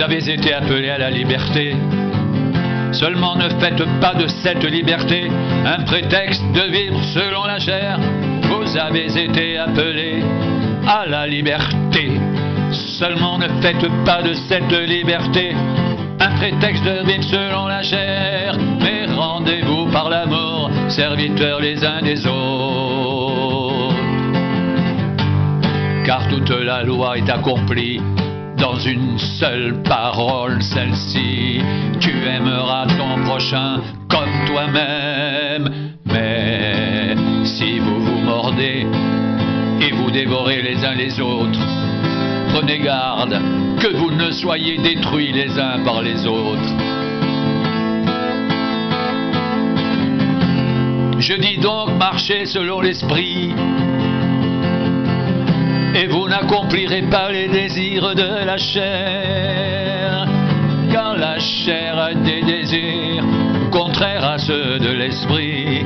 Vous avez été appelés à la liberté. Seulement ne faites pas de cette liberté un prétexte de vivre selon la chair. Vous avez été appelés à la liberté. Seulement ne faites pas de cette liberté un prétexte de vivre selon la chair. Mais rendez-vous par l'amour, serviteurs les uns des autres. Car toute la loi est accomplie dans une seule parole, celle-ci: tu aimeras ton prochain comme toi-même. Mais si vous vous mordez et vous dévorez les uns les autres, prenez garde que vous ne soyez détruits les uns par les autres. Je dis donc, marchez selon l'esprit, et vous n'accomplirez pas les désirs de la chair. Car la chair a des désirs contraires à ceux de l'esprit,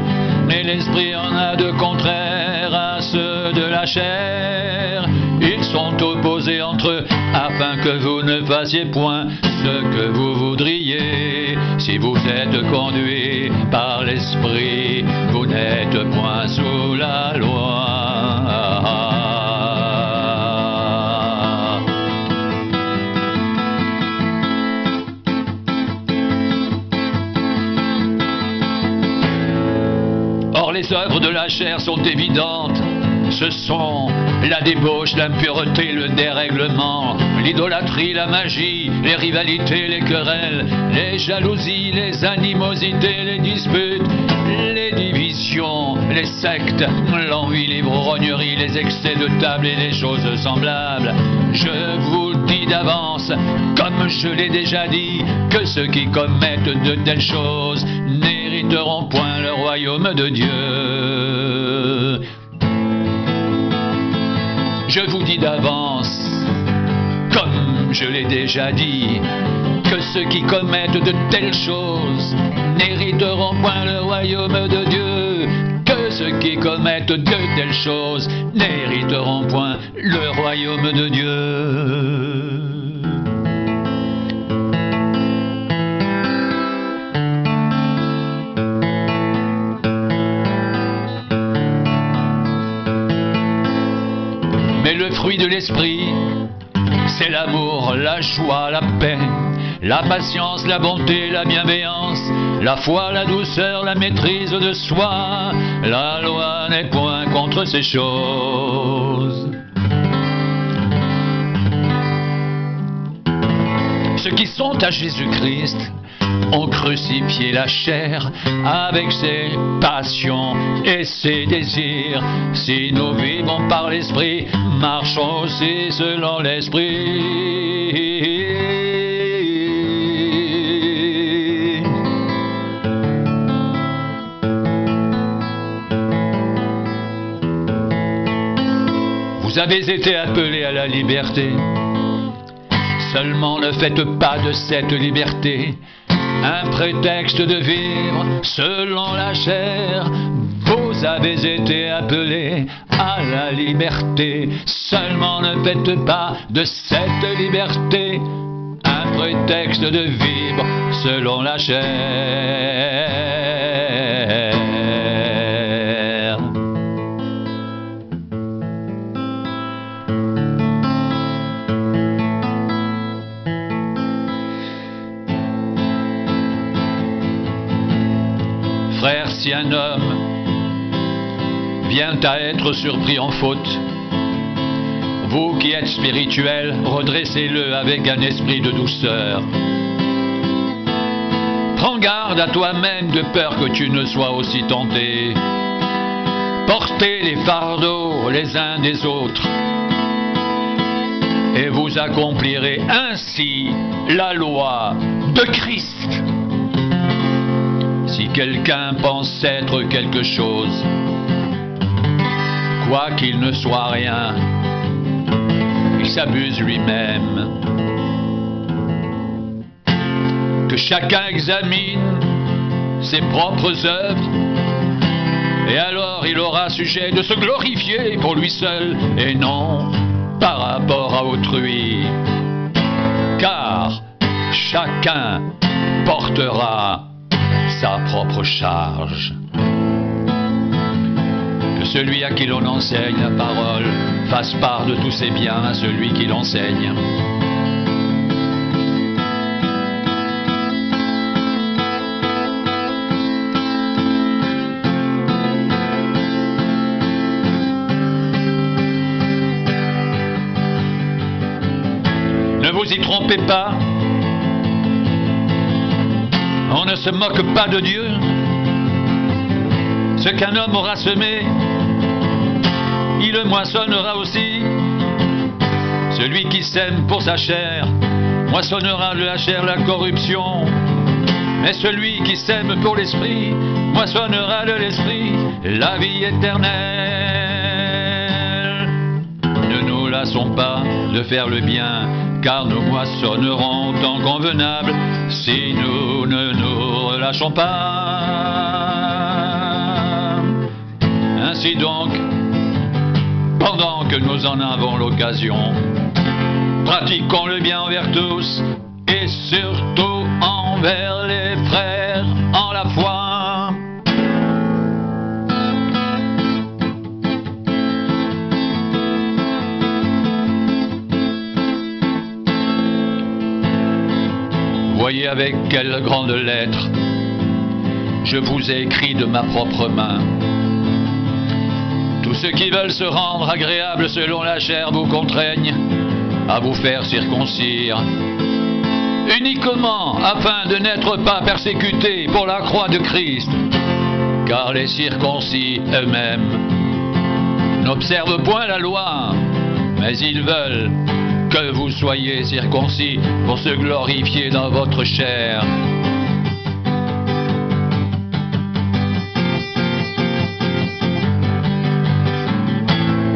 mais l'esprit en a de contraires à ceux de la chair. Ils sont opposés entre eux afin que vous ne fassiez point ce que vous voudriez. Si vous êtes conduits par l'esprit, vous n'êtes point sous la loi. Les œuvres de la chair sont évidentes. Ce sont la débauche, l'impureté, le dérèglement, l'idolâtrie, la magie, les rivalités, les querelles, les jalousies, les animosités, les disputes, les divisions, les sectes, l'envie, l'ivrognerie, les excès de table et les choses semblables. Je vous dis d'avance, comme je l'ai déjà dit, que ceux qui commettent de telles choses n'hériteront point le royaume de Dieu. Je vous dis d'avance, comme je l'ai déjà dit, que ceux qui commettent de telles choses n'hériteront point le royaume de Dieu. Que ceux qui commettent de telles choses n'hériteront point le royaume de Dieu. Mais le fruit de l'esprit, c'est l'amour, la joie, la paix, la patience, la bonté, la bienveillance, la foi, la douceur, la maîtrise de soi. La loi n'est point contre ces choses. Ceux qui sont à Jésus-Christ ont crucifié la chair avec ses passions et ses désirs. Si nous vivons par l'esprit, marchons aussi selon l'esprit. Vous avez été appelés à la liberté. Seulement ne faites pas de cette liberté un prétexte de vivre selon la chair. Vous avez été appelés à la liberté. Seulement ne faites pas de cette liberté un prétexte de vivre selon la chair. Frère, si un homme vient à être surpris en faute, vous qui êtes spirituels, redressez-le avec un esprit de douceur. Prends garde à toi-même de peur que tu ne sois aussi tenté. Portez les fardeaux les uns des autres, et vous accomplirez ainsi la loi de Christ. Si quelqu'un pense être quelque chose, quoiqu'il ne soit rien, il s'abuse lui-même. Que chacun examine ses propres œuvres, et alors il aura sujet de se glorifier pour lui seul, et non par rapport à autrui. car chacun portera sa propre charge. Que celui à qui l'on enseigne la parole fasse part de tous ses biens à celui qui l'enseigne. Ne vous y trompez pas, on ne se moque pas de Dieu. Ce qu'un homme aura semé, il le moissonnera aussi. Celui qui sème pour sa chair, moissonnera de la chair la corruption. Mais celui qui sème pour l'esprit, moissonnera de l'esprit la vie éternelle. Ne nous lassons pas de faire le bien, car nous moissonnerons temps convenable si nous ne nous relâchons pas. Ainsi donc, pendant que nous en avons l'occasion, pratiquons le bien envers tous et surtout envers les frères en la foi. Voyez avec quelle grande lettre je vous ai écrit de ma propre main. Tous ceux qui veulent se rendre agréables selon la chair vous contraignent à vous faire circoncire, uniquement afin de n'être pas persécutés pour la croix de Christ, car les circoncis eux-mêmes n'observent point la loi, mais ils veulent que vous soyez circoncis pour se glorifier dans votre chair.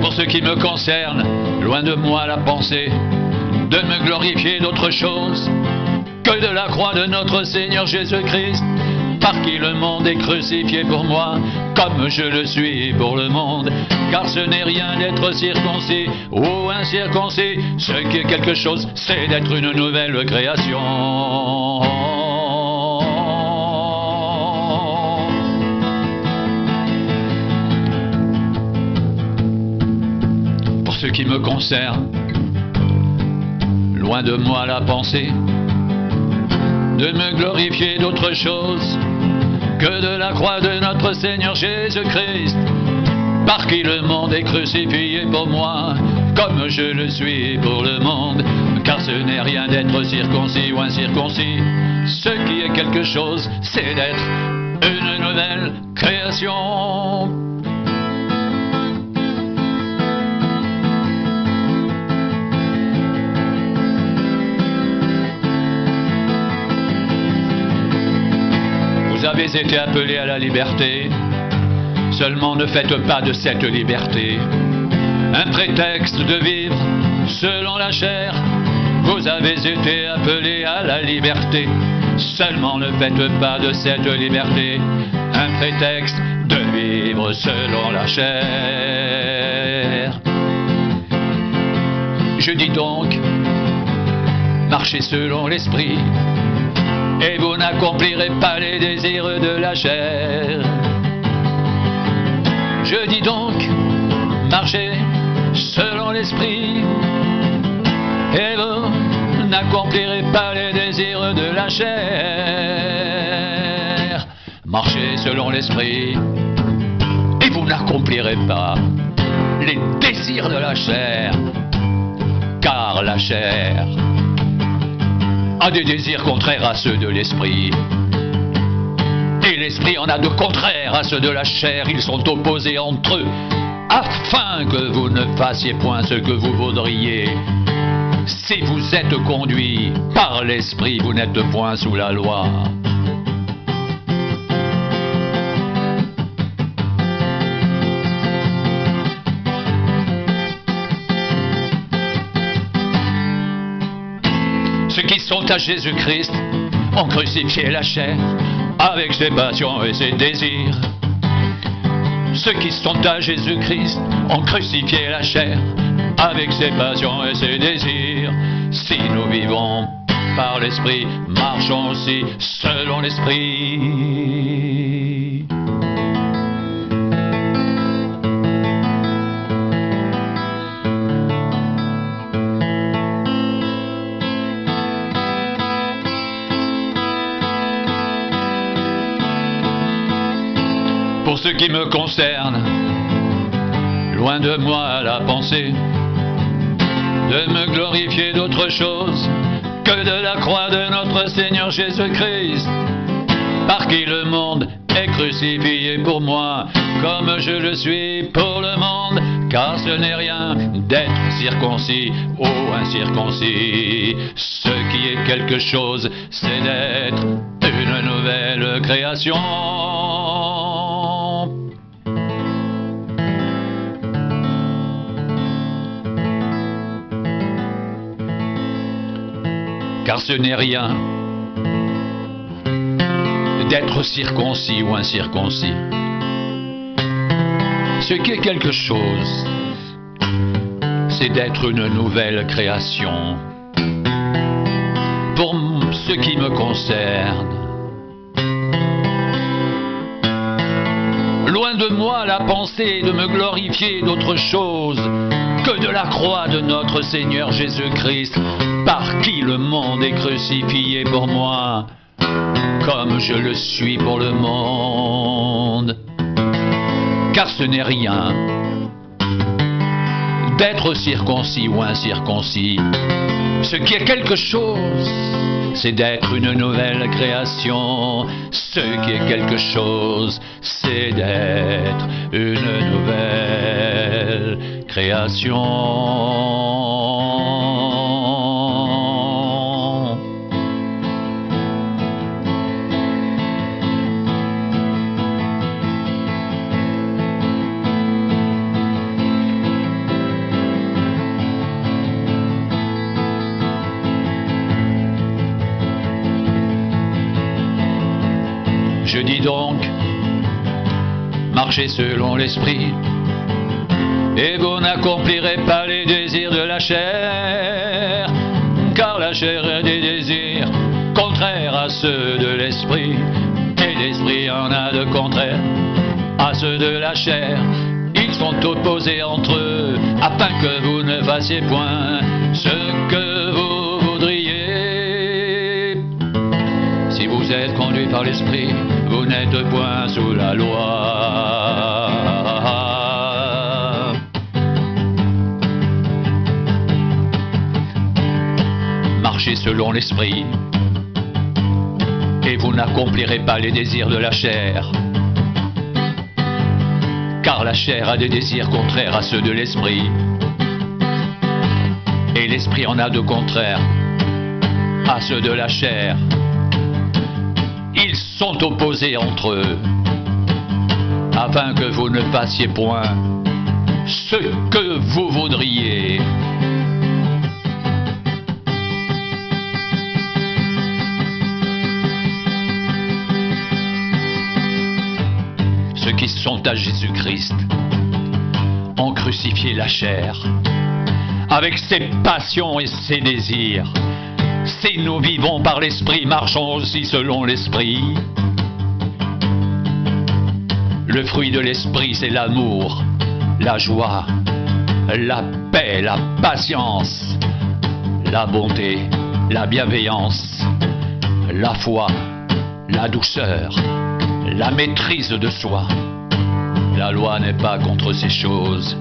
Pour ce qui me concerne, loin de moi la pensée de me glorifier d'autre chose que de la croix de notre Seigneur Jésus-Christ, par qui le monde est crucifié pour moi, comme je le suis pour le monde. Car ce n'est rien d'être circoncis ou incirconcis, ce qui est quelque chose, c'est d'être une nouvelle création. Pour ce qui me concerne, loin de moi la pensée de me glorifier d'autre chose que de la croix de notre Seigneur Jésus-Christ, par qui le monde est crucifié pour moi, comme je le suis pour le monde. Car ce n'est rien d'être circoncis ou incirconcis, ce qui est quelque chose, c'est d'être une nouvelle création. Vous avez été appelés à la liberté, seulement ne faites pas de cette liberté un prétexte de vivre selon la chair. Vous avez été appelés à la liberté, seulement ne faites pas de cette liberté un prétexte de vivre selon la chair. Je dis donc, marchez selon l'esprit, et vous n'accomplirez pas les désirs de la chair. Je dis donc, marchez selon l'esprit, et vous n'accomplirez pas les désirs de la chair. Marchez selon l'esprit, et vous n'accomplirez pas les désirs de la chair, car la chair a des désirs contraires à ceux de l'esprit, et l'esprit en a de contraires à ceux de la chair. Ils sont opposés entre eux, afin que vous ne fassiez point ce que vous voudriez. Si vous êtes conduits par l'esprit, vous n'êtes point sous la loi. Ceux qui sont à Jésus-Christ ont crucifié la chair avec ses passions et ses désirs. Ceux qui sont à Jésus-Christ ont crucifié la chair avec ses passions et ses désirs. Si nous vivons par l'Esprit, marchons aussi selon l'Esprit. Pour ce qui me concerne, loin de moi la pensée de me glorifier d'autre chose que de la croix de notre Seigneur Jésus-Christ, par qui le monde est crucifié pour moi, comme je le suis pour le monde, car ce n'est rien d'être circoncis ou incirconcis. Ce qui est quelque chose, c'est d'être une nouvelle création. Car ce n'est rien d'être circoncis ou incirconcis. Ce qui est quelque chose, c'est d'être une nouvelle création. Pour ce qui me concerne, loin de moi la pensée de me glorifier d'autre chose que de la croix de notre Seigneur Jésus-Christ, par qui le monde est crucifié pour moi, comme je le suis pour le monde. Car ce n'est rien d'être circoncis ou incirconcis. Ce qui est quelque chose, c'est d'être une nouvelle création. Ce qui est quelque chose, c'est d'être une nouvelle création. Je dis donc, marchez selon l'Esprit, et vous n'accomplirez pas les désirs de la chair, car la chair a des désirs contraires à ceux de l'Esprit, et l'Esprit en a de contraires à ceux de la chair. Ils sont opposés entre eux, afin que vous ne fassiez point ce que vous voudriez. Si vous êtes conduit par l'Esprit, vous n'êtes point sous la loi. Marchez selon l'Esprit, et vous n'accomplirez pas les désirs de la chair, car la chair a des désirs contraires à ceux de l'Esprit, et l'Esprit en a de contraires à ceux de la chair. Ils sont opposés entre eux, afin que vous ne fassiez point ce que vous voudriez. Ceux qui sont à Jésus-Christ ont crucifié la chair avec ses passions et ses désirs. Si nous vivons par l'Esprit, marchons aussi selon l'Esprit. Le fruit de l'Esprit, c'est l'amour, la joie, la paix, la patience, la bonté, la bienveillance, la foi, la douceur, la maîtrise de soi. La loi n'est pas contre ces choses.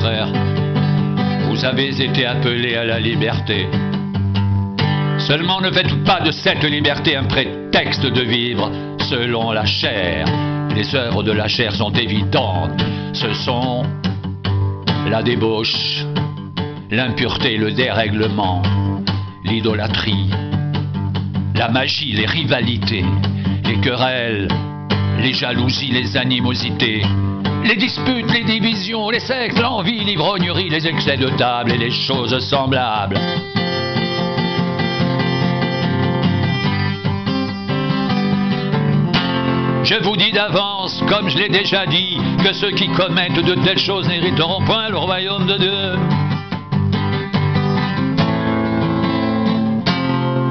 Frères, vous avez été appelés à la liberté. Seulement ne faites pas de cette liberté un prétexte de vivre selon la chair. Les œuvres de la chair sont évidentes. Ce sont la débauche, l'impureté, le dérèglement, l'idolâtrie, la magie, les rivalités, les querelles, les jalousies, les animosités, les disputes, les divisions, les sectes, l'envie, l'ivrognerie, les excès de table et les choses semblables. Je vous dis d'avance, comme je l'ai déjà dit, que ceux qui commettent de telles choses n'hériteront point le royaume de Dieu.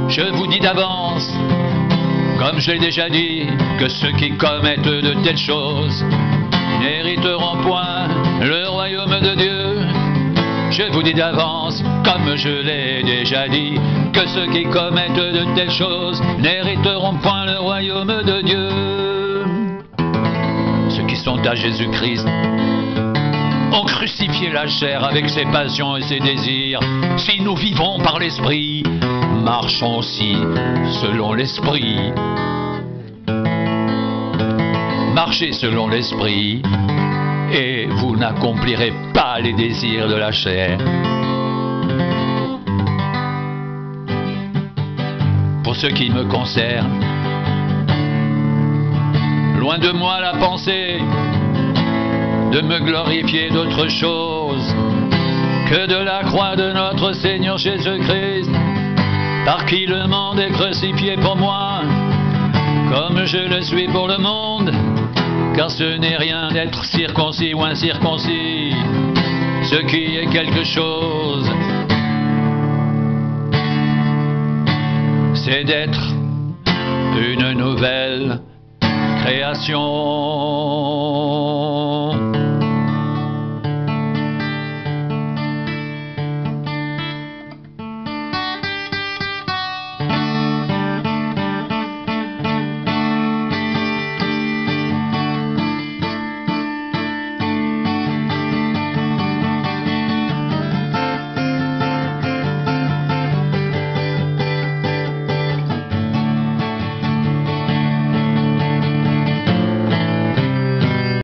Je vous dis d'avance, comme je l'ai déjà dit, que ceux qui commettent de telles choses n'hériteront point le royaume de Dieu. Je vous dis d'avance, comme je l'ai déjà dit, que ceux qui commettent de telles choses n'hériteront point le royaume de Dieu. Ceux qui sont à Jésus-Christ ont crucifié la chair avec ses passions et ses désirs. Si nous vivons par l'Esprit, marchons aussi selon l'Esprit. Marchez selon l'Esprit, et vous n'accomplirez pas les désirs de la chair. Pour ce qui me concerne, loin de moi la pensée de me glorifier d'autre chose que de la croix de notre Seigneur Jésus-Christ, par qui le monde est crucifié pour moi, comme je le suis pour le monde. Car ce n'est rien d'être circoncis ou incirconcis, ce qui est quelque chose, c'est d'être une nouvelle création.